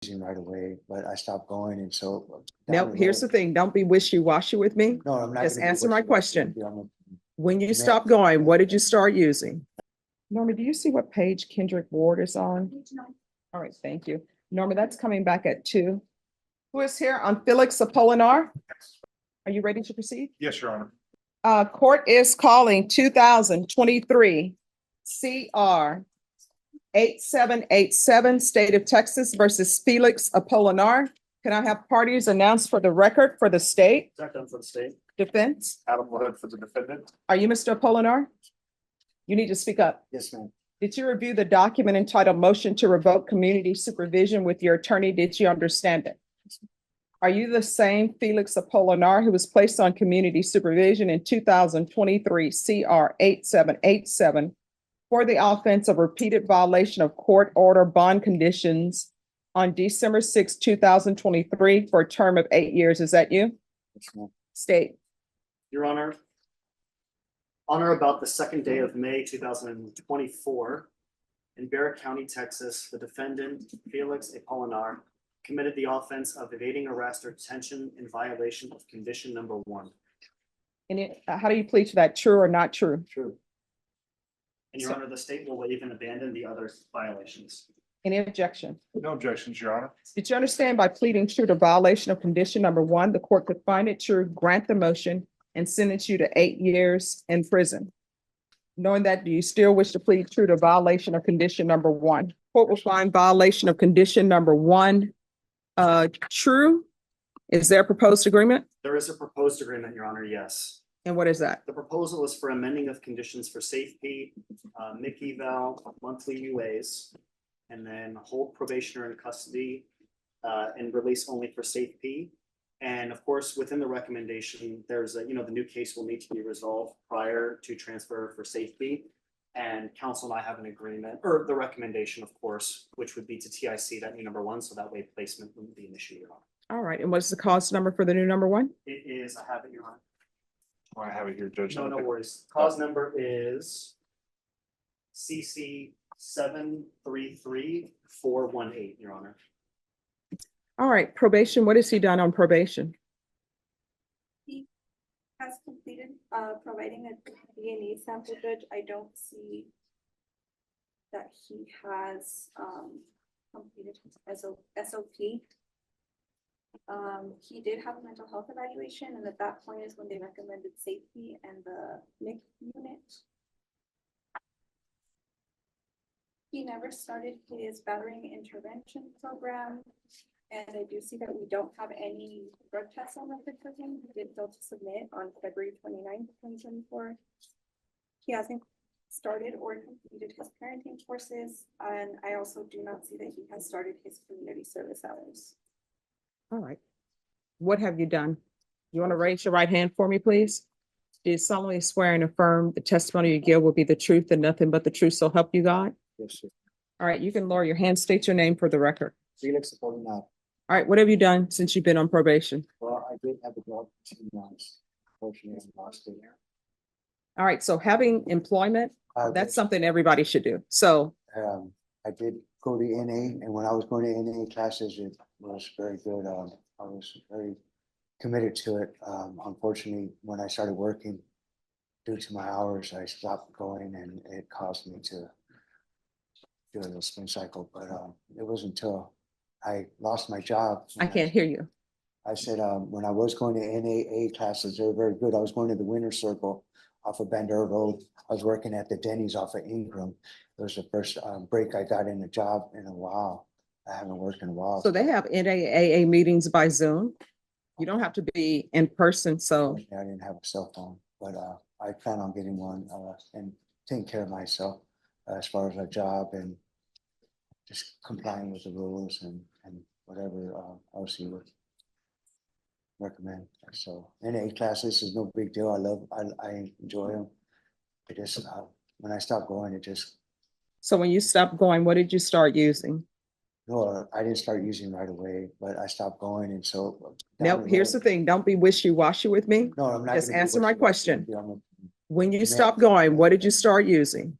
using right away, but I stopped going, and so. Nope, here's the thing. Don't be wishy-washy with me. No, I'm not. Just gonna be answer my wishy-washy question. with you. I'm When you Man. stopped going, what did you start using? Norma, do you see what page Kendrick Ward is on? All right, thank you. Norma, that's coming back at 2. Who is here on Felix Apolinar? Are you ready to proceed? Yes, Your Honor. Court is calling 2023 CR 8787, State of Texas versus Felix Apolinar. Can I have parties announced for the record for the state? Second for the state. Defense? Adam Wood for the defendant. Are you Mr. Apolinar? You need to speak up. Yes, ma'am. Did you review the document entitled Motion to Revoke Community Supervision with your attorney? Did you understand it? Are you the same Felix Apolinar who was placed on community supervision in 2023 CR 8787 for the offense of repeated violation of court order bond conditions on December 6, 2023 for a term of 8 years? Is that you? Yes, ma'am. State. Your Honor, on or about the second day of May 2024, in Barrett County, Texas, the defendant, Felix Apolinar, committed the offense of evading arrest or detention in violation of condition number 1. And how do you plead to that? True or not true? True. And Your Honor, the state will waive and abandon the other violations. Any objection? No objections, Your Honor. Did you understand by pleading true to violation of condition number 1, the court could find it true, grant the motion, and sentence you to 8 years in prison? Knowing that, do you still wish to plead true to violation of condition number 1? Court will find violation of condition number 1 true. Is there a proposed agreement? There is a proposed agreement, Your Honor, yes. And what is that? The proposal is for amending of conditions for safety, MIC eval, monthly UAs, and then hold probationer in custody and release only for safety. And of course, within the recommendation, there's the new case will need to be resolved prior to transfer for safety. And counsel and I have an agreement, or the recommendation, of course, which would be to TIC that new number 1, so that way placement wouldn't be an issue, Your Honor. All right. And what's the cause number for the new number 1? It is, I have it, Your Honor. I have it here, Judge. No worries. Cause number is CC 733418, Your Honor. All right. Probation. What has he done on probation? He has completed providing a DNA sample, Judge. I don't see that he has completed his SOP. He did have a mental health evaluation, and at that point is when they recommended safety and the MIC unit. He never started his battering intervention program, and I do see that we don't have any drug tests on record for him. He did fail to submit on February 29th, 2024. He hasn't started or completed his parenting courses, and I also do not see that he has started his community service hours. All right. What have you done? You want to raise your right hand for me, please? Do you solemnly swear and affirm the testimony you give will be the truth and nothing but the truth, so help you God? Yes, sir. All right, you can lower your hand, state your name for the record. Felix Apolinar. All right, what have you done since you've been on probation? Well, I did have a job for 2 months. Fortunately, I lost it. All right, so having employment, that's something everybody should do. So, I did go to NA, and when I was going to NA classes, it was very good. I was very committed to it. Unfortunately, when I started working, due to my hours, I stopped going, and it caused me to do a little spin cycle. But it wasn't until I lost my job. I can't hear you. I said, when I was going to NAA classes, they were very good. I was going to the Winter Circle off of Bandera Road. I was working at the Denny's off of Ingram. It was the first break I got in a job in a while. I haven't worked in a while. So they have NAAA meetings by Zoom. You don't have to be in person, so. I didn't have a cell phone, but I plan on getting one and taking care of myself as far as a job and just complying with the rules and whatever else you would recommend. So NA classes is no big deal. I enjoy them. It just when I stopped going, it just. So when you stopped going, what did you start using? No, I didn't start using right away, but I stopped going, and so. Nope, here's the thing. Don't be wishy-washy with me. No, I'm not. Just gonna be answer my wishy-washy. question. When you stopped going, what did you start using?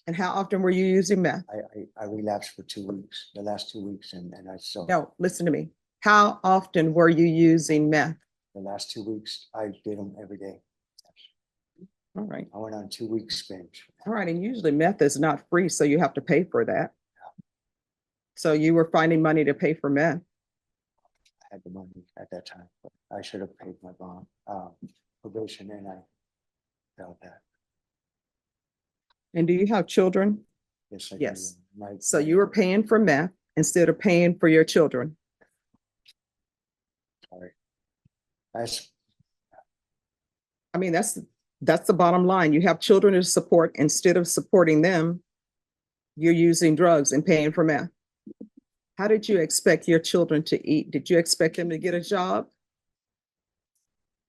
And how often were you using meth? I relapsed for 2 weeks, the last 2 weeks, and I still, No, listen to me. How often were you using meth? the last 2 weeks, I did them every day. All right. I went on 2 weeks binge. All right. And usually meth is not free, so you have to pay for that. So you were finding money to pay for meth. I had the money at that time, but I should have paid my bond, probation, and I failed that. And do you have children? Yes, I do. Yes. My- So you were paying for meth instead of paying for your children. Sorry. That's, I mean, that's the bottom line. You have children to support. Instead of supporting them, you're using drugs and paying for meth. How did you expect your children to eat? Did you expect them to get a job?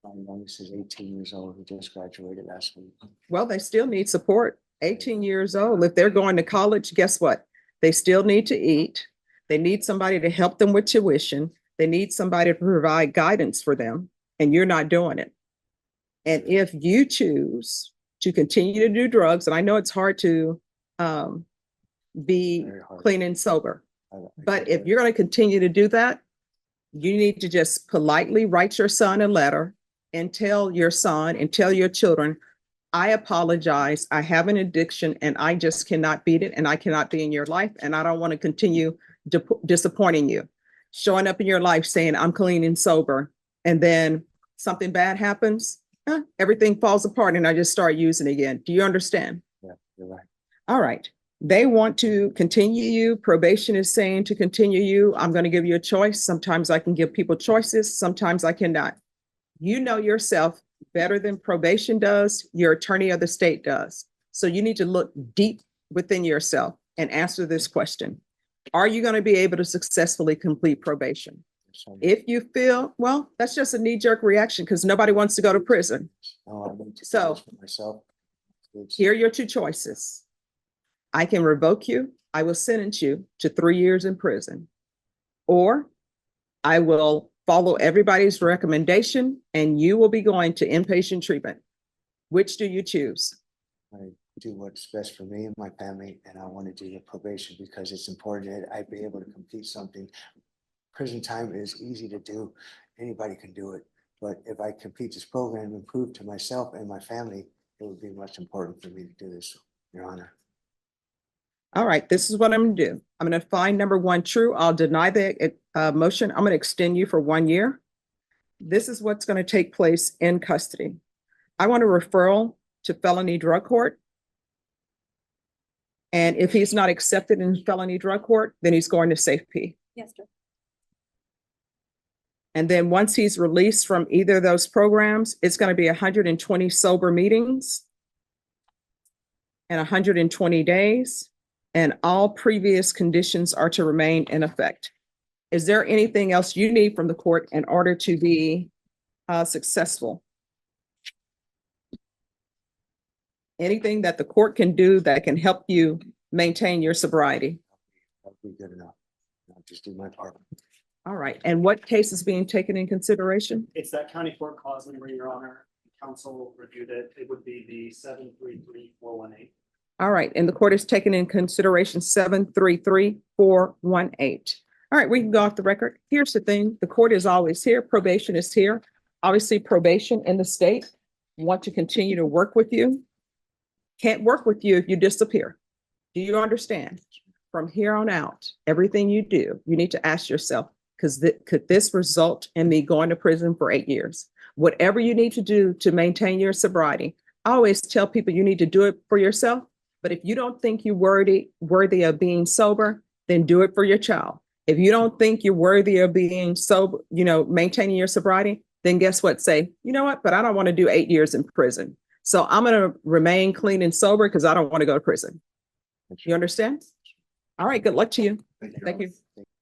my youngest is 18 years old, he just graduated last week. Well, they still need support. 18 years old. If they're going to college, guess what? They still need to eat. They need somebody to help them with tuition. They need somebody to provide guidance for them, and you're not doing it. And if you choose to continue to do drugs, and I know it's hard to be Very hard. clean and sober, I but get if that. you're going to continue to do that, you need to just politely write your son a letter and tell your son and tell your children, I apologize. I have an addiction and I just cannot beat it and I cannot be in your life and I don't want to continue disappointing you. Showing up in your life saying I'm clean and sober and then something bad happens, everything falls apart and I just start using it again. Do you understand? Yeah, you're right. All right. They want to continue you. Probation is saying to continue you. I'm going to give you a choice. Sometimes I can give people choices. Sometimes I cannot. You know yourself better than probation does, your attorney of the state does. So you need to look deep within yourself and answer this question. Are you going to be able to successfully complete probation? So, If you feel, well, that's just a knee-jerk reaction because nobody wants to go to prison. no, I need to do So- this for myself. It's- Here are your two choices. I can revoke you. I will sentence you to 3 years in prison. Or I will follow everybody's recommendation and you will be going to inpatient treatment. Which do you choose? I do what's best for me and my family, and I want to do the probation because it's important that I be able to complete something. Prison time is easy to do. Anybody can do it. But if I complete this program and prove to myself and my family, it would be much important for me to do this, Your Honor. All right, this is what I'm gonna do. I'm gonna find number one true. I'll deny the motion. I'm gonna extend you for 1 year. This is what's gonna take place in custody. I want a referral to felony drug court. And if he's not accepted in felony drug court, then he's going to safe P. Yes, sir. And then once he's released from either of those programs, it's going to be 120 sober meetings and 120 days, and all previous conditions are to remain in effect. Is there anything else you need from the court in order to be successful? Anything that the court can do that can help you maintain your sobriety? That'd be good enough. I'll just do my part. All right. And what case is being taken in consideration? It's that county court cause number, Your Honor. Council reviewed it. It would be the 733-418. All right. And the court is taking in consideration 733-418. All right. We can go off the record. Here's the thing. The court is always here. Probation is here. Obviously, probation in the state want to continue to work with you. Can't work with you if you disappear. Do you understand? From here on out, everything you do, you need to ask yourself, could this result in me going to prison for 8 years? Whatever you need to do to maintain your sobriety. I always tell people you need to do it for yourself, but if you don't think you're worthy of being sober, then do it for your child. If you don't think you're worthy of being sober, maintaining your sobriety, then guess what? Say, you know what, but I don't want to do 8 years in prison. So I'm going to remain clean and sober because I don't want to go to prison. You understand? All right, good luck to you. Thank you.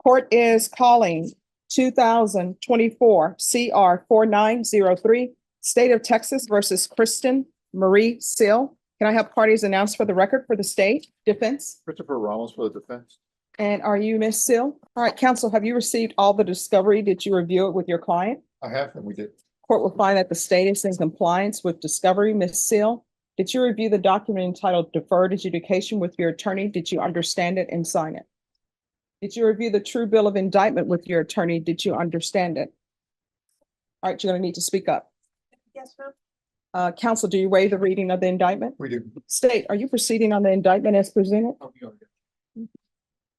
Court is calling 2024 CR 4903, State of Texas versus Kristen Marie Sill. Can I have parties announced for the record for the state defense? Christopher Ramos for the defense. And are you Ms. Sill? All right, counsel, have you received all the discovery? Did you review it with your client? I have, and we did. Court will find that the state is in compliance with discovery. Ms. Sill, Did you review the document entitled Deferred Adjudication with your attorney? Did you understand it and sign it? Did you review the true bill of indictment with your attorney? Did you understand it? All right, you're gonna need to speak up. Yes, ma'am. Counsel, do you waive the reading of the indictment? We do. State, are you proceeding on the indictment as presented?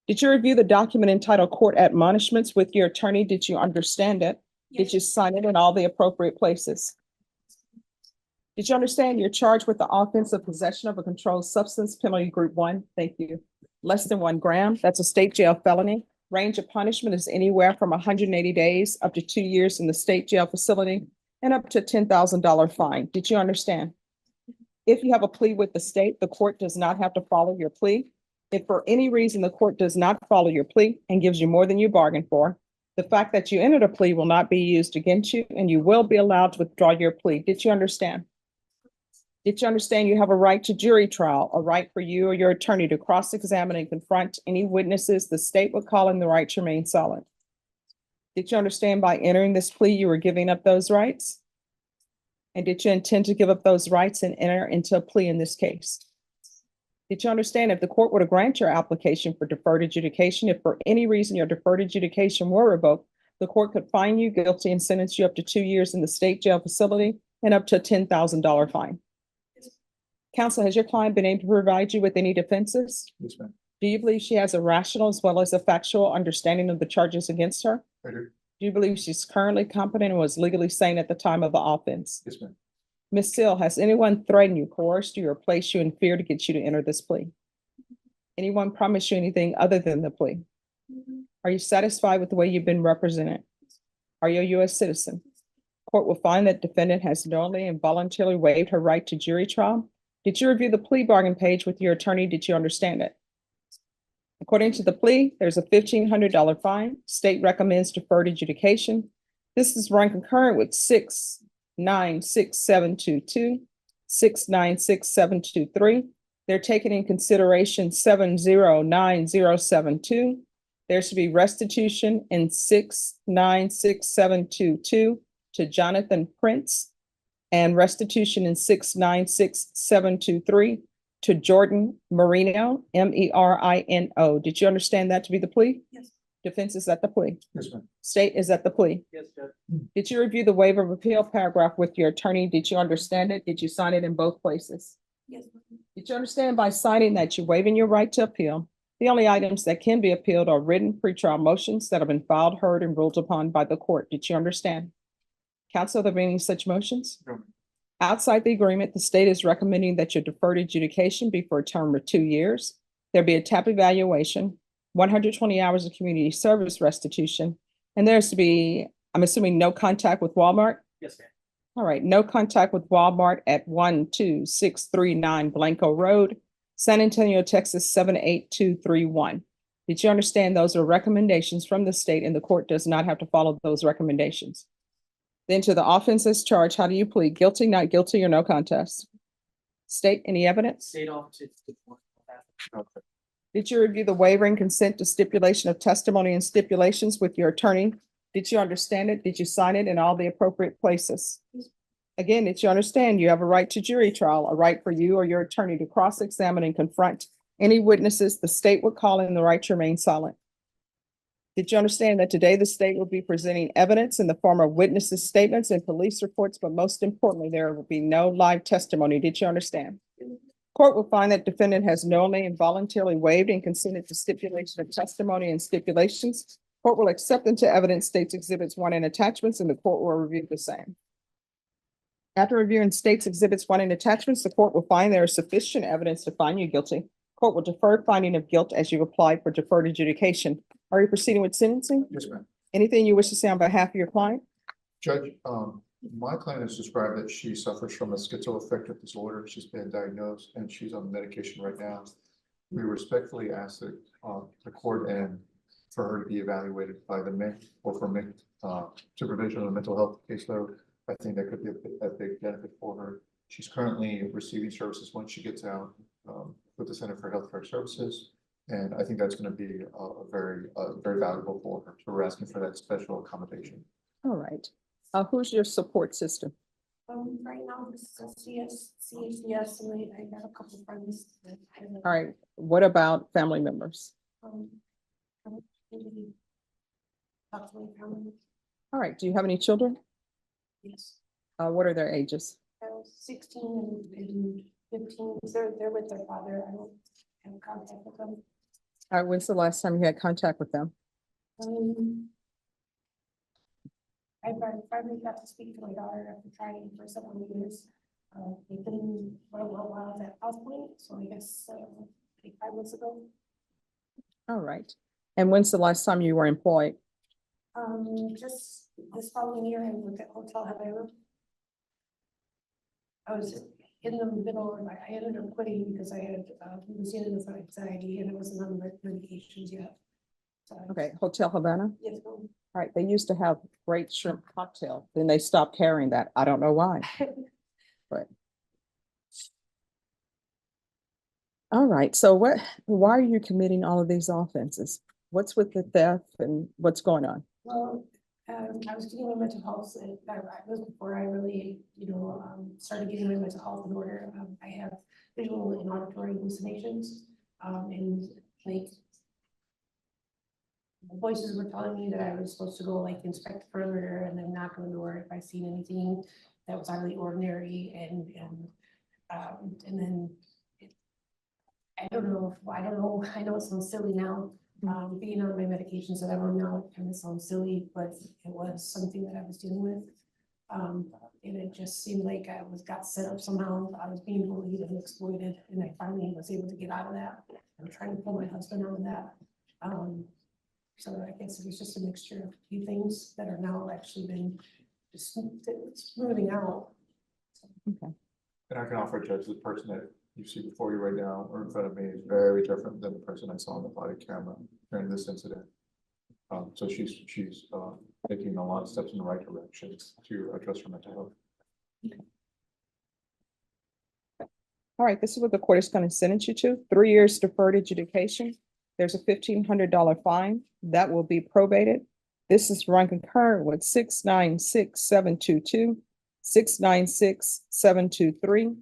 Did you review the document entitled Court Admonishments with your attorney? Did you understand it? Did you sign it in all the appropriate places? Did you understand you're charged with the offense of possession of a controlled substance, penalty group 1? Thank you. Less than 1 gram, that's a state jail felony. Range of punishment is anywhere from 180 days up to 2 years in the state jail facility and up to $10,000 fine. Did you understand? If you have a plea with the state, the court does not have to follow your plea. If for any reason the court does not follow your plea and gives you more than you bargained for, the fact that you entered a plea will not be used against you and you will be allowed to withdraw your plea. Did you understand? Did you understand you have a right to jury trial, a right for you or your attorney to cross-examine and confront any witnesses the state would call in the right to remain silent? Did you understand by entering this plea, you were giving up those rights? And did you intend to give up those rights and enter into a plea in this case? Did you understand if the court were to grant your application for deferred adjudication, if for any reason your deferred adjudication were revoked, the court could find you guilty and sentence you up to 2 years in the state jail facility and up to a $10,000 fine? Counsel, has your client been able to provide you with any defenses? Yes, ma'am. Do you believe she has a rational as well as a factual understanding of the charges against her? I do. Do you believe she's currently competent and was legally sane at the time of the offense? Yes, ma'am. Ms. Seal, has anyone threatened you, coerced you, or placed you in fear to get you to enter this plea? Anyone promised you anything other than the plea? Are you satisfied with the way you've been represented? Are you a U.S. citizen? Court will find that defendant has knowingly and voluntarily waived her right to jury trial. Did you review the plea bargain page with your attorney? Did you understand it? According to the plea, there's a $1,500 fine. State recommends deferred adjudication. This is run concurrent with 696-722, 696-723. They're taking in consideration 709072. There should be restitution in 696-722 to Jonathan Prince and restitution in 696-723 to Jordan Marino, Merino. Did you understand that to be the plea? Yes. Defense is at the plea. Yes, ma'am. State is at the plea. Yes, Judge. Did you review the waiver of appeal paragraph with your attorney? Did you understand it? Did you sign it in both places? Yes. Did you understand by signing that you're waiving your right to appeal? The only items that can be appealed are written pretrial motions that have been filed, heard, and ruled upon by the court. Did you understand? Counsel, are there any such motions? No, ma'am. Outside the agreement, the state is recommending that your deferred adjudication be for a term of 2 years. There be a TAP evaluation, 120 hours of community service restitution, and there's to be, I'm assuming, no contact with Walmart? Yes, ma'am. All right, no contact with Walmart at 12639 Blanco Road, San Antonio, Texas 78231. Did you understand those are recommendations from the state and the court does not have to follow those recommendations? Then to the offenses charged, how do you plead? Guilty, not guilty, or no contest? State, any evidence? State officer. Okay. Did you review the waiver and consent to stipulation of testimony and stipulations with your attorney? Did you understand it? Did you sign it in all the appropriate places? Again, did you understand you have a right to jury trial, a right for you or your attorney to cross-examine and confront any witnesses the state would call in the right to remain silent? Did you understand that today the state will be presenting evidence in the form of witnesses' statements and police reports, but most importantly, there will be no live testimony? Did you understand? Court will find that defendant has knowingly and voluntarily waived and consented to stipulation of testimony and stipulations. Court will accept into evidence states exhibits 1 and attachments, and the court will review the same. After reviewing states exhibits 1 and attachments, the court will find there is sufficient evidence to find you guilty. Court will defer finding of guilt as you applied for deferred adjudication. Are you proceeding with sentencing? Yes, ma'am. Anything you wish to say on behalf of your client? Judge, my client has described that she suffers from a schizoaffective disorder. She's been diagnosed and she's on medication right now. We respectfully ask that the court and for her to be evaluated by the MIC or for MIC supervision of the mental health caseload. I think that could be a big benefit for her. She's currently receiving services once she gets out with the Center for Healthcare Services. And I think that's going to be very valuable for her. So we're asking for that special accommodation. All right. Who's your support system? Right now, this is a CHDS, and I got a couple friends. that I don't know, All right, what about family members? um, maybe talk to my family. All right, do you have any children? Yes. What are their ages? 16 and 15, they're with their father. I don't have contact with them. All right, when's the last time you had contact with them? I finally got to speak to my daughter after trying for several years. They've been for a little while at that house point, so I guess, like 5 months ago. All right, and when's the last time you were employed? Just this following year, I worked at Hotel Havana. I was in the middle, of I ended up quitting because I had, was dealing with anxiety and I wasn't on the medications yet. So Okay, Hotel Havana. yes, All right, they used to have great shrimp cocktail, then they stopped carrying that. I don't know why, but. All right, so why are you committing all of these offenses? What's with the theft and what's going on? well, I was dealing with mental health, and that was before I really, started getting my mental health in order. I have visual and auditory hallucinations, and like voices were telling me that I was supposed to go like inspect the perimeter and then knock on the door if I seen anything that was out of the ordinary, and then I don't know, I know it sounds silly now, being on my medications that I'm on now, it kind of sounds silly, but it was something that I was dealing with. And it just seemed like got set up somehow, I was being bullied and exploited, and I finally was able to get out of that. I'm trying to pull my husband out of that. So I guess it was just a mixture of a few things that are now actually been just smoothing out. Okay, And I can offer, Judge, the person that you see before you right now or in front of me is very different than the person I saw on the body camera during this incident. So she's taking a lot of steps in the right direction to address her mental health. all right, this is what the court is going to sentence you to, 3 years deferred adjudication. There's a $1,500 fine that will be probated. This is run concurrent with 696-722, 696-723.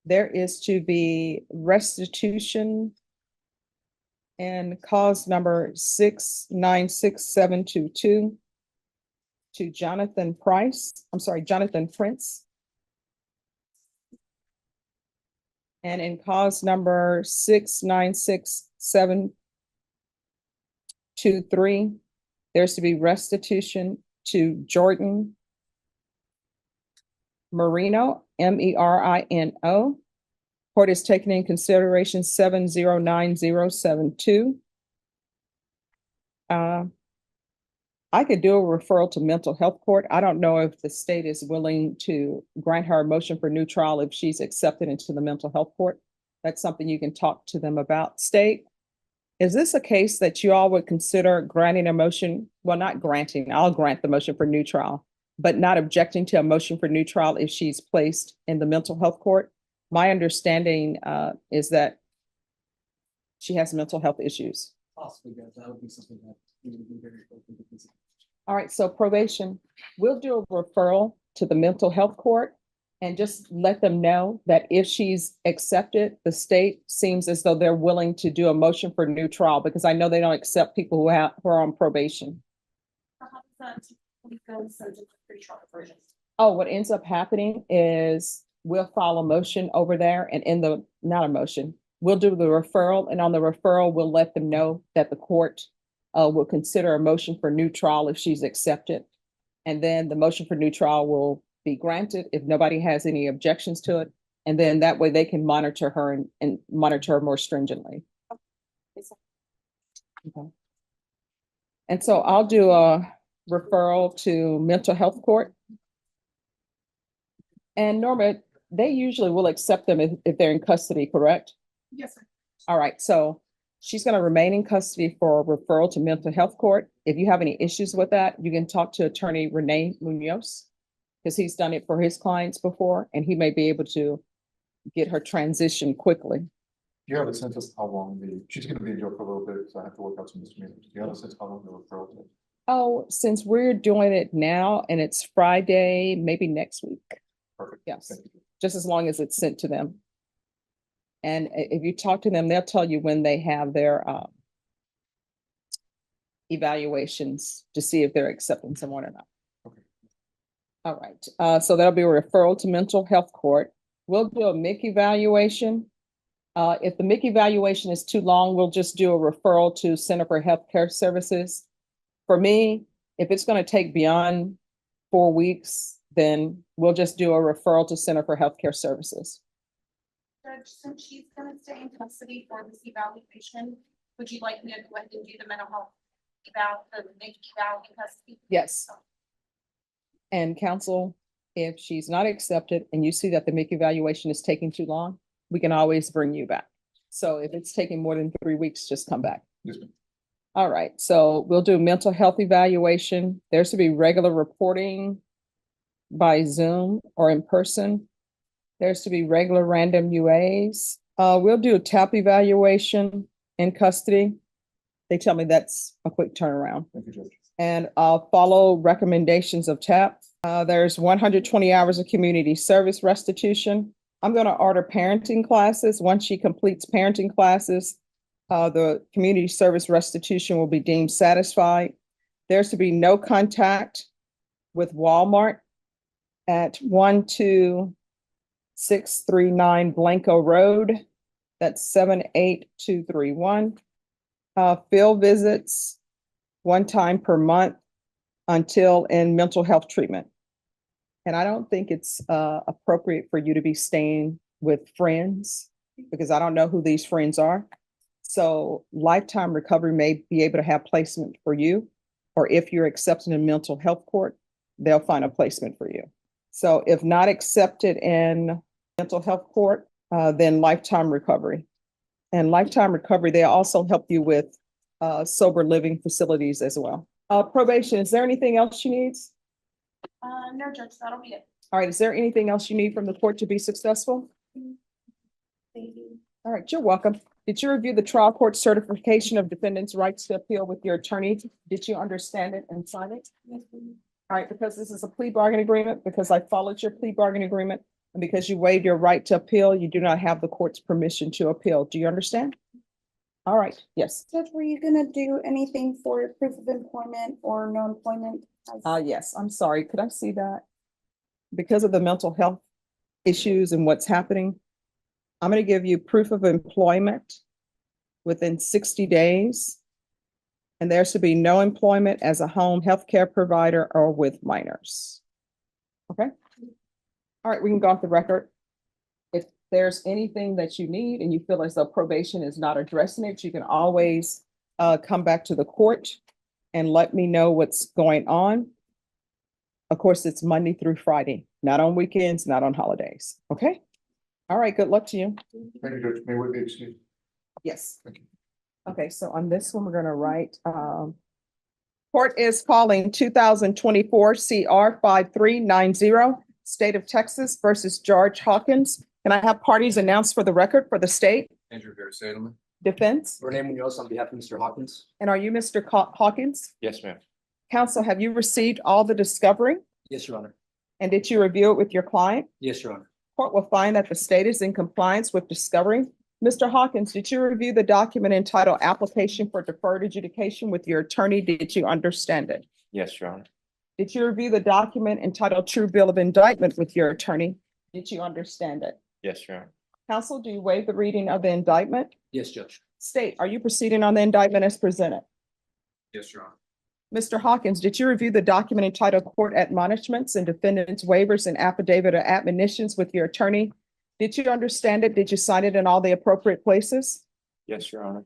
There is to be restitution and cause number 696-722 to Jonathan Prince. And in cause number 696-723, there's to be restitution to Jordan Merino, Merino. Court is taking in consideration 709-072. I could do a referral to mental health court. I don't know if the state is willing to grant her a motion for new trial if she's accepted into the mental health court. That's something you can talk to them about. State, is this a case that you all would consider granting a motion? Well, not granting, I'll grant the motion for new trial, but not objecting to a motion for new trial if she's placed in the mental health court. My understanding is that she has mental health issues. Possibly, that would be something that we would be very open to consider. All right, so probation, we'll do a referral to the mental health court and just let them know that if she's accepted, the state seems as though they're willing to do a motion for new trial, because I know they don't accept people who are on probation. Oh, what ends up happening is we'll file a motion over there, and not a motion, we'll do the referral, and on the referral, we'll let them know that the court will consider a motion for new trial if she's accepted. And then the motion for new trial will be granted if nobody has any objections to it. And then that way they can monitor her and monitor her more stringently. Okay. And so I'll do a referral to mental health court. And Norma, they usually will accept them if they're in custody, correct? Yes, sir. All right, so she's going to remain in custody for a referral to mental health court. If you have any issues with that, you can talk to attorney Renee Munoz, because he's done it for his clients before, and he may be able to get her transition quickly. Do you have a sense of how long she's going to be in jail for a little bit, because I have to work out some misdemeanors. Do you have a sense of how long the referral is? Oh, since we're doing it now and it's Friday, maybe next week. Perfect. Yes, Thank you. just as long as it's sent to them. And if you talk to them, they'll tell you when they have their evaluations to see if they're accepting someone or not. Okay. All right, so that'll be a referral to mental health court. We'll do a MIC evaluation. If the MIC evaluation is too long, we'll just do a referral to Center for Healthcare Services. For me, if it's going to take beyond 4 weeks, then we'll just do a referral to Center for Healthcare Services. Judge, since she's gonna stay in custody for this evaluation, would you like me to go ahead and do the mental health the MIC eval in custody? Yes. And counsel, if she's not accepted and you see that the MIC evaluation is taking too long, we can always bring you back. So if it's taking more than 3 weeks, just come back. Yes, ma'am. All right, so we'll do mental health evaluation. There's to be regular reporting by Zoom or in person. There's to be regular random UAs. We'll do a TAP evaluation in custody. They tell me that's a quick turnaround. Thank you, Judge. And follow recommendations of TAP. There's 120 hours of community service restitution. I'm going to order parenting classes. Once she completes parenting classes, the community service restitution will be deemed satisfied. There's to be no contact with Walmart at 12639 Blanco Road. That's 78231. Field visits 1 time per month until in mental health treatment. And I don't think it's appropriate for you to be staying with friends because I don't know who these friends are. So Lifetime Recovery may be able to have placement for you, or if you're accepted in mental health court, they'll find a placement for you. So if not accepted in mental health court, then Lifetime Recovery. And Lifetime Recovery, they also help you with sober living facilities as well. Probation, is there anything else she needs? No, Judge, that'll be it. All right, is there anything else you need from the court to be successful? Thank you. All right, you're welcome. Did you review the trial court certification of defendant's rights to appeal with your attorney? Did you understand it and sign it? Yes, please. All right, because this is a plea bargain agreement, because I followed your plea bargain agreement, and because you waived your right to appeal, you do not have the court's permission to appeal. Do you understand? All right, yes. Judge, were you gonna do anything for proof of employment or no employment? Yes, I'm sorry. Could I see that? Because of the mental health issues and what's happening, I'm going to give you proof of employment within 60 days. And there should be no employment as a home healthcare provider or with minors. Okay? All right, we can go off the record. If there's anything that you need and you feel as though probation is not addressing it, you can always come back to the court and let me know what's going on. Of course, it's Monday through Friday, not on weekends, not on holidays. Okay? All right, good luck to you. Thank you, Judge. May we be excused? Yes. Thank you. Okay, so on this one, we're gonna write, court is calling 2024 CR 5390, State of Texas versus George Hawkins. Can I have parties announced for the record for the state Andrew Garasalem. defense? Renee Munoz on behalf of Mr. Hawkins. And are you Mr. Hawkins? Yes, ma'am. Counsel, have you received all the discovery? Yes, Your Honor. And did you review it with your client? Yes, Your Honor. Court will find that the state is in compliance with discovery. Mr. Hawkins, did you review the document entitled Application for Deferred Adjudication with your attorney? Did you understand it? Yes, Your Honor. Did you review the document entitled True Bill of Indictment with your attorney? Did you understand it? Yes, Your Honor. Counsel, do you waive the reading of the indictment? Yes, Judge. State, are you proceeding on the indictment as presented? Yes, Your Honor. Mr. Hawkins, did you review the document entitled Court Admonishments and Defendant's Waivers and Affidavit or Admonitions with your attorney? Did you understand it? Did you sign it in all the appropriate places? Yes, Your Honor.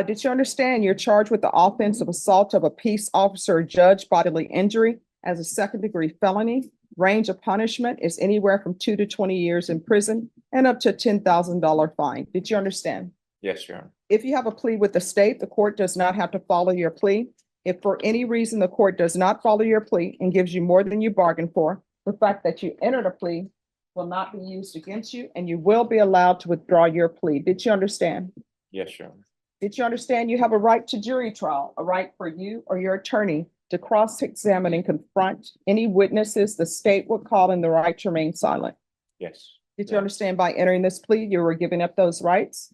Did you understand you're charged with the offense of assault of a peace officer or judge bodily injury as a second-degree felony? Range of punishment is anywhere from 2 to 20 years in prison and up to a $10,000 fine. Did you understand? Yes, Your Honor. If you have a plea with the state, the court does not have to follow your plea. If for any reason the court does not follow your plea and gives you more than you bargained for, the fact that you entered a plea will not be used against you and you will be allowed to withdraw your plea. Did you understand? Yes, Your Honor. Did you understand you have a right to jury trial, a right for you or your attorney to cross-examine and confront any witnesses the state would call in the right to remain silent. Yes. Did you understand by entering this plea, you were giving up those rights?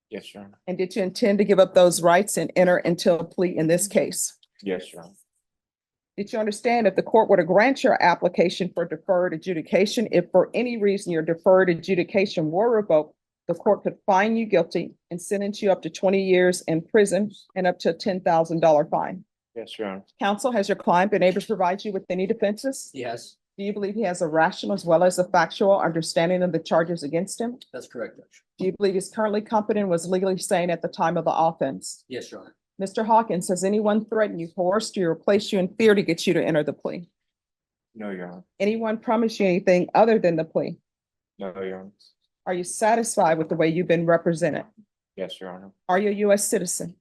Yes, Your Honor. And did you intend to give up those rights and enter into a plea in this case? Yes, Your Honor. Did you understand if the court were to grant your application for deferred adjudication, if for any reason your deferred adjudication were revoked, the court could find you guilty and sentence you up to 20 years in prison and up to a $10,000 fine? Yes, Your Honor. Counsel, has your client been able to provide you with any defenses? Yes, Do you believe he has a rational as well as a factual understanding of the charges against him? that's correct, Judge. Do you believe he's currently competent and was legally sane at the time of the offense? Yes, Your Honor. Mr. Hawkins, has anyone threatened you, coerced you, or placed you in fear to get you to enter the plea? No, Your Honor. Anyone promised you anything other than the plea? No, Your Honor. Are you satisfied with the way you've been represented? Yes, Your Honor. Are you a U.S. citizen?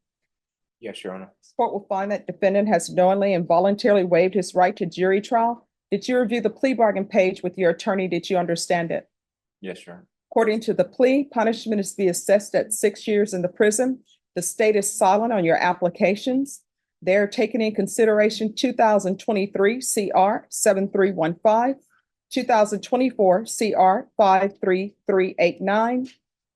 Yes, Your Honor. Court will find that defendant has knowingly and voluntarily waived his right to jury trial. Did you review the plea bargain page with your attorney? Did you understand it? Yes, Your Honor. According to the plea, punishment is to be assessed at 6 years in the prison. The state is silent on your applications. They're taking in consideration 2023 CR 7315, 2024 CR 53389,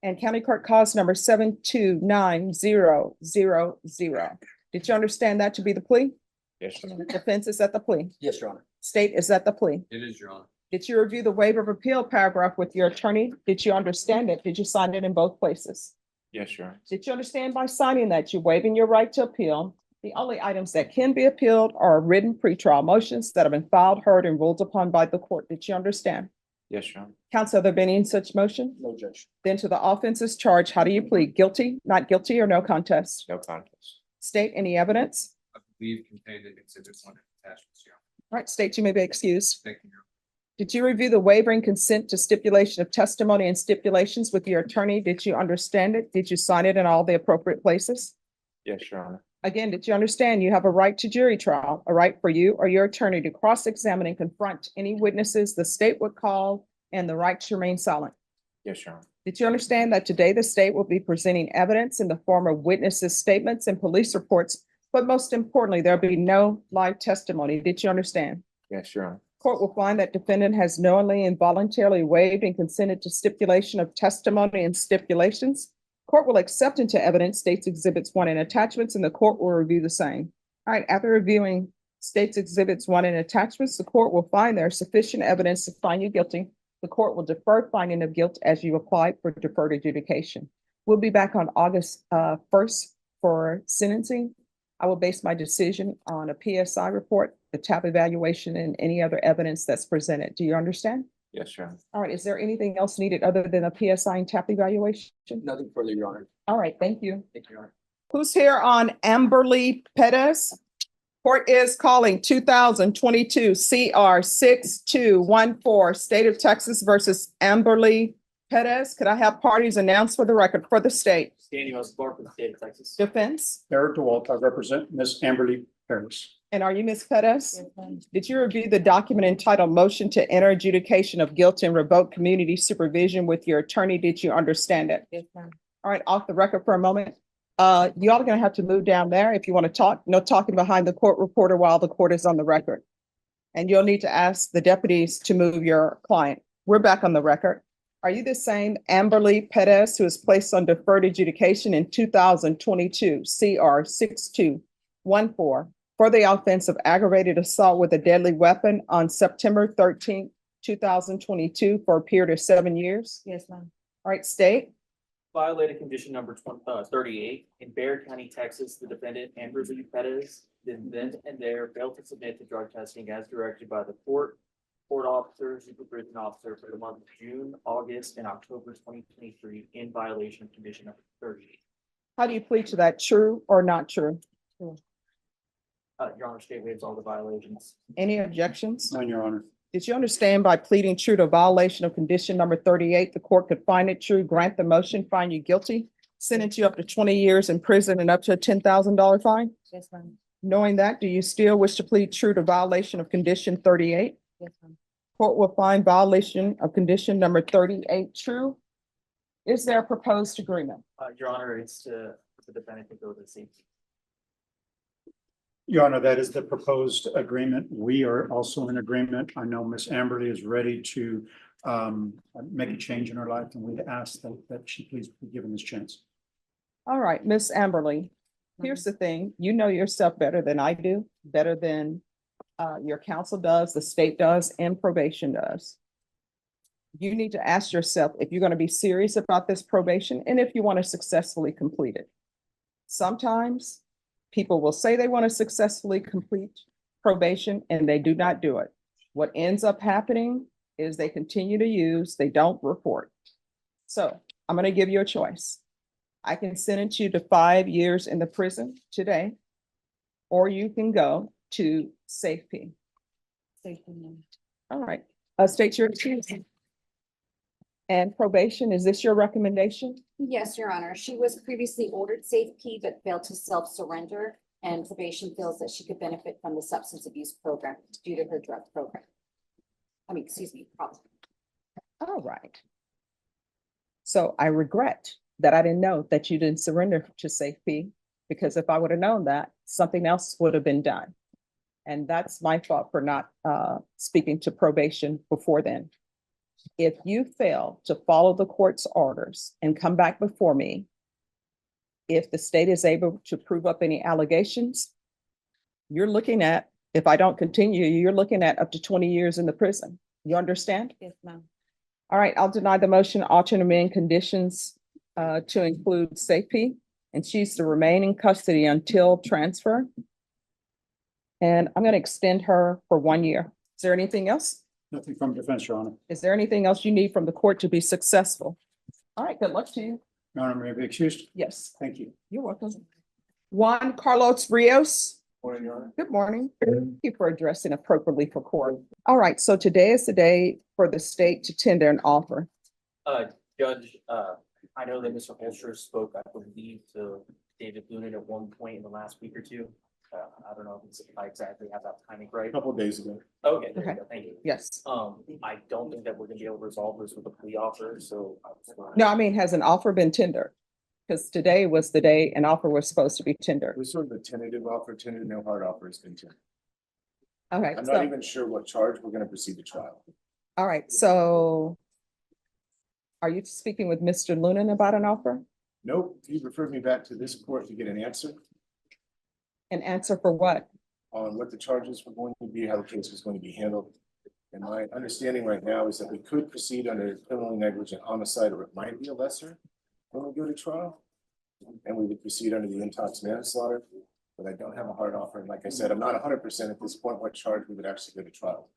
and County Court Cause number 729000. Did you understand that to be the plea? Yes, Your Honor. Defense is at the plea. Yes, Your Honor. State is at the plea. It is, Your Honor. Did you review the waiver of appeal paragraph with your attorney? Did you understand it? Did you sign it in both places? Yes, Your Honor. Did you understand by signing that you're waiving your right to appeal? The only items that can be appealed are written pretrial motions that have been filed, heard, and ruled upon by the court. Did you understand? Yes, Your Honor. Counsel, have there been any such motion? No, Judge. Then to the offenses charged, how do you plead? Guilty, not guilty, or no contest? No contest. State any evidence? I believe contained in Exhibit 1 attachments, Your Honor. All right, state, you may be excused. Thank you, Your Honor. Did you review the waiver and consent to stipulation of testimony and stipulations with your attorney? Did you understand it? Did you sign it in all the appropriate places? Yes, Your Honor. Again, did you understand you have a right to jury trial, a right for you or your attorney to cross-examine and confront any witnesses the state would call, and the right to remain silent? Yes, Your Honor. Did you understand that today the state will be presenting evidence in the form of witnesses' statements and police reports, but most importantly, there'll be no live testimony? Did you understand? Yes, Your Honor. Court will find that defendant has knowingly and voluntarily waived and consented to stipulation of testimony and stipulations. Court will accept into evidence states exhibits 1 and attachments, and the court will review the same. All right, after reviewing states exhibits 1 and attachments, the court will find there is sufficient evidence to find you guilty. The court will defer finding of guilt as you apply for deferred adjudication. We'll be back on August 1st for sentencing. I will base my decision on a PSI report, the TAP evaluation, and any other evidence that's presented. Do you understand? Yes, Your Honor. All right, is there anything else needed other than a PSI and TAP evaluation? Nothing further, Your Honor. All right, thank you. Thank you, Your Honor. Who's here on Amberly Pettis? Court is calling 2022 CR 6214, State of Texas versus Amberly Pettis. Could I have parties announced for the record for the state? Daniel Osborne from the state of Texas. Defense? Eric DeWalt, I represent Miss Amberly Paris. And are you Ms. Pettis? Did you review the document entitled Motion to Enter Adjudication of Guilt and Revoke Community Supervision with your attorney? Did you understand it? Yes, ma'am. All right, off the record for a moment. You all are gonna have to move down there if you want to talk. No talking behind the court reporter while the court is on the record. And you'll need to ask the deputies to move your client. We're back on the record. Are you the same Amberly Pettis who was placed on deferred adjudication in 2022 CR 6214 for the offense of aggravated assault with a deadly weapon on September 13th, 2022 for a period of 7 years? Yes, ma'am. All right, state. Violated condition number 38 in Bexar County, Texas, the defendant Amber Lee Pettis then and there failed to submit to drug testing as directed by the court officer, supervision officer for the month of June, August, and October 2023 in violation of condition number 38. How do you plead to that? True or not true? Your Honor, state waives all the violations. Any objections? None, Your Honor. Did you understand by pleading true to violation of condition number 38, the court could find it true, grant the motion, find you guilty, sentence you up to 20 years in prison and up to a $10,000 fine? Yes, ma'am. Knowing that, do you still wish to plead true to violation of condition 38? Yes, ma'am. Court will find violation of condition number 38 true. Is there a proposed agreement? Your Honor, it's to the defendant to go to the scene. Your Honor, that is the proposed agreement. We are also in agreement. I know Ms. Amberly is ready to make a change in her life, and we ask that she please be given this chance. All right, Miss Amberly, here's the thing, you know yourself better than I do, better than your counsel does, the state does, and probation does. You need to ask yourself if you're going to be serious about this probation and if you want to successfully complete it. Sometimes people will say they want to successfully complete probation and they do not do it. What ends up happening is they continue to use, they don't report. So I'm going to give you a choice. I can sentence you to 5 years in the prison today, or you can go to safety. All right, state your excuse. And probation, is this your recommendation? Yes, Your Honor. She was previously ordered safe P but failed to self-surrender, and probation feels that she could benefit from the substance abuse program due to her drug program. Problem. All right. So I regret that I didn't know that you didn't surrender to safe P, because if I would have known that, something else would have been done. And that's my fault for not speaking to probation before then. If you fail to follow the court's orders and come back before me, if the state is able to prove up any allegations, you're looking at, if I don't continue, you're looking at up to 20 years in the prison. You understand? Yes, ma'am. All right, I'll deny the motion, alternate amend conditions to include safety, and she's to remain in custody until transfer. And I'm going to extend her for 1 year. Is there anything else? Nothing from defense, Your Honor. Is there anything else you need from the court to be successful? All right, good luck to you. Your Honor, may I be excused? Yes, Thank you. you're welcome. Juan Carlos Rios. Morning, Your Honor. Good morning. Thank you for addressing appropriately for court. All right, so today is the day for the state to tender an offer. Judge, I know that Mr. Holster spoke, I believe, to David Lunan at one point in the last week or two. I don't know if I exactly have that timing right. Couple of days ago. Okay, there you Okay. go, thank you. Yes. I don't think that we're gonna be able to resolve this with a plea offer, so. No, I mean, has an offer been tendered? Because today was the day an offer was supposed to be tendered. It was sort of a tentative offer, tentative, no hard offer has been tendered. Okay, I'm so, not even sure what charge we're gonna proceed to trial. all right, so are you speaking with Mr. Lunan about an offer? Nope, he referred me back to this court to get an answer An answer for what? on what the charges were going to be, how the case was going to be handled. And my understanding right now is that we could proceed under criminally negligent homicide, or it might be a lesser when we go to trial. And we would proceed under the intox manslaughter, but I don't have a hard offer. And like I said, I'm not 100% at this point what charge we would actually go to trial.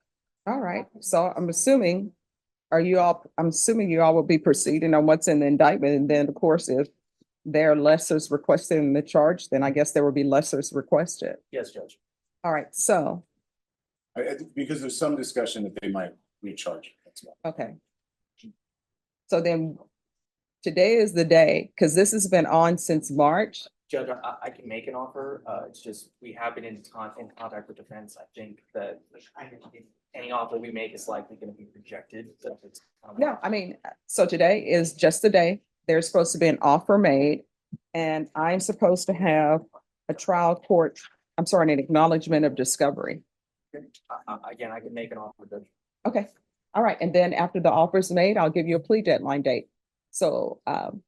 All right, so I'm assuming, I'm assuming you all will be proceeding on what's in the indictment, and then of course, if there are lessers requested in the charge, then I guess there will be lessers requested. Yes, Judge. All right, so, Because there's some discussion that they might recharge. That's why. okay. So then, today is the day, because this has been on since March. Judge, I can make an offer, it's just, we have been in contact with defense, I think that any offer we make is likely gonna be rejected, so it's. No, I mean, so today is just the day. There's supposed to be an offer made, and I'm supposed to have a trial court, I'm sorry, an acknowledgement of discovery. Again, I can make an offer, Judge. Okay, all right, and then after the offer is made, I'll give you a plea deadline date. So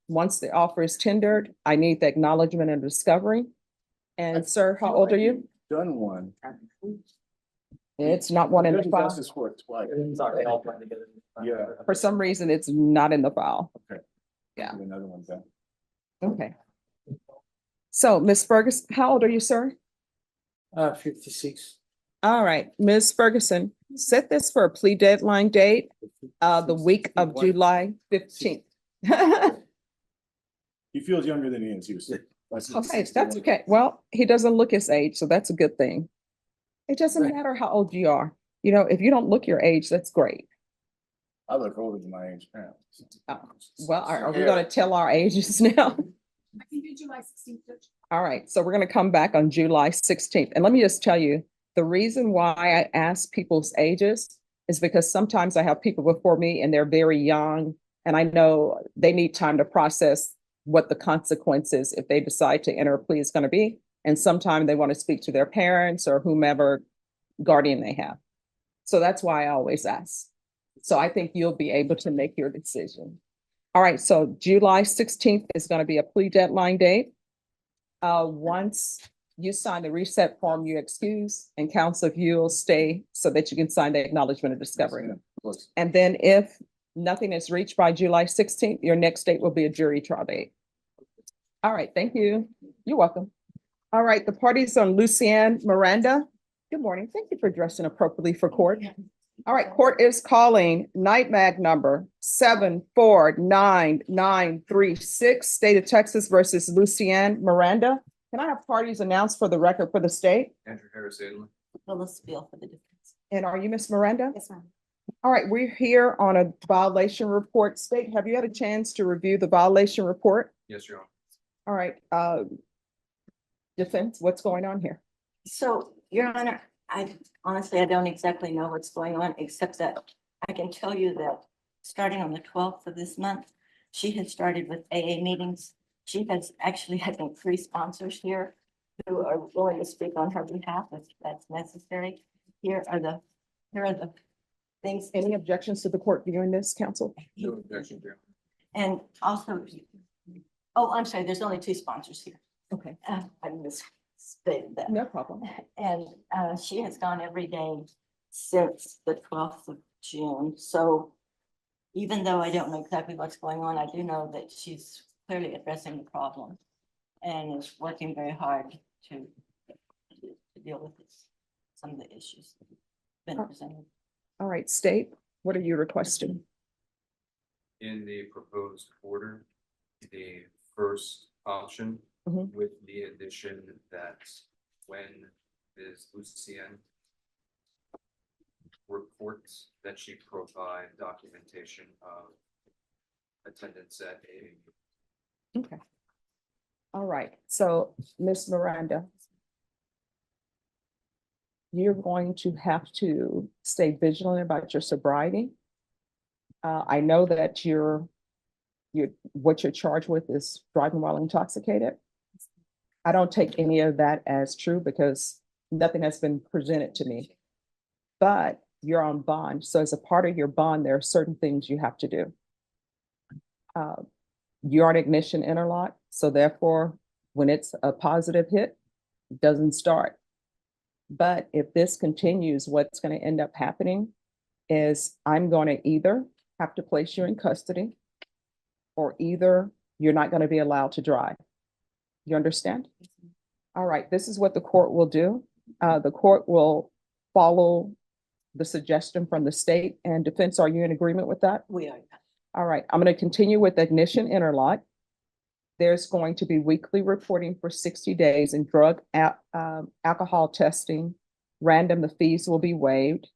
once the offer is tendered, I need the acknowledgement of discovery. And sir, how old are you? Done one. It's not one in the Judge file. asked this for it twice. Sorry, I'll try to get it. Yeah. For some reason, it's not in the file. Yeah. Another one done. Okay. So Ms. Ferguson, how old are you, sir? 56. All right, Ms. Ferguson, set this for a plea deadline date, the week of July 15th. He feels younger than he is. He was. Okay, that's okay. Well, he doesn't look his age, so that's a good thing. It doesn't matter how old you are. You know, if you don't look your age, that's great. I look older than my age now. Well, are we gonna tell our ages now? I can do July 16th, Judge. All right, so we're gonna come back on July 16th. And let me just tell you, the reason why I ask people's ages is because sometimes I have people before me and they're very young, and I know they need time to process what the consequences, if they decide to enter a plea, is gonna be. And sometimes they want to speak to their parents or whomever guardian they have. So that's why I always ask. So I think you'll be able to make your decision. All right, so July 16th is going to be a plea deadline date. Once you sign the reset form, you excuse, and counsel if you'll stay so that you can sign the acknowledgement of discovery. And then if nothing is reached by July 16th, your next date will be a jury trial date. All right, thank you. You're welcome. All right, the parties on Lucianne Miranda. Good morning. Thank you for dressing appropriately for court. All right, court is calling night mag number 749936, State of Texas versus Lucianne Miranda. Can I have parties announced for the record for the state? Andrew Harris, Adler. Phyllis Beal for the defense. And are you Miss Miranda? Yes, ma'am. All right, we're here on a violation report. State, have you had a chance to review the violation report? Yes, Your Honor. All right, defense, what's going on here? So, Your Honor, I honestly, I don't exactly know what's going on, except that I can tell you that starting on the 12th of this month, she had started with AA meetings. She has actually having 3 sponsors here who are willing to speak on her behalf if that's necessary. Here are the things. Any objections to the court viewing this, counsel? No objection, Your Honor. And also, oh, I'm sorry, there's only 2 sponsors here. Okay, I misstated that. no problem. And she has gone every day since the 12th of June. So even though I don't know exactly what's going on, I do know that she's clearly addressing the problem and is working very hard to deal with this, some of the issues that have been presented. All right, state, what are you requesting? In the proposed order, the first option Mhm. with the addition that when Ms. Lucienne reports that she provide documentation of attendance at a Okay. All right, so Miss Miranda, you're going to have to stay vigilant about your sobriety. I know that what you're charged with is driving while intoxicated. I don't take any of that as true because nothing has been presented to me. But you're on bond, so as a part of your bond, there are certain things you have to do. You're an ignition interlock, so therefore, when it's a positive hit, it doesn't start. But if this continues, what's going to end up happening is I'm going to either have to place you in custody or either you're not going to be allowed to drive. You understand? All right, this is what the court will do. The court will follow the suggestion from the state and defense. Are you in agreement with that? We are. All right, I'm going to continue with ignition interlock. There's going to be weekly reporting for 60 days and drug alcohol testing. Random, the fees will be waived.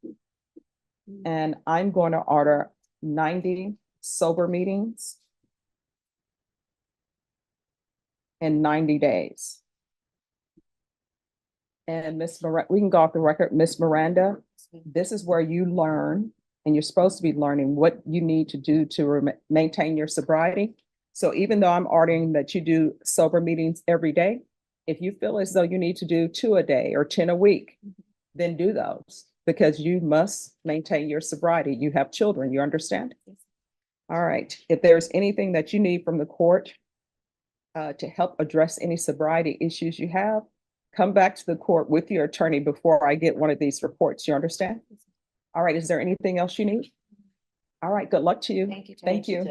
And I'm going to order 90 sober meetings in 90 days. And Miss Miranda, we can go off the record, Miss Miranda, this is where you learn, and you're supposed to be learning what you need to do to maintain your sobriety. So even though I'm ordering that you do sober meetings every day, if you feel as though you need to do 2 a day or 10 a week, then do those because you must maintain your sobriety. You have children, you understand? All right. If there's anything that you need from the court to help address any sobriety issues you have, come back to the court with your attorney before I get one of these reports. You understand? All right. Is there anything else you need? All right. Good luck to you. Thank you. Thank you.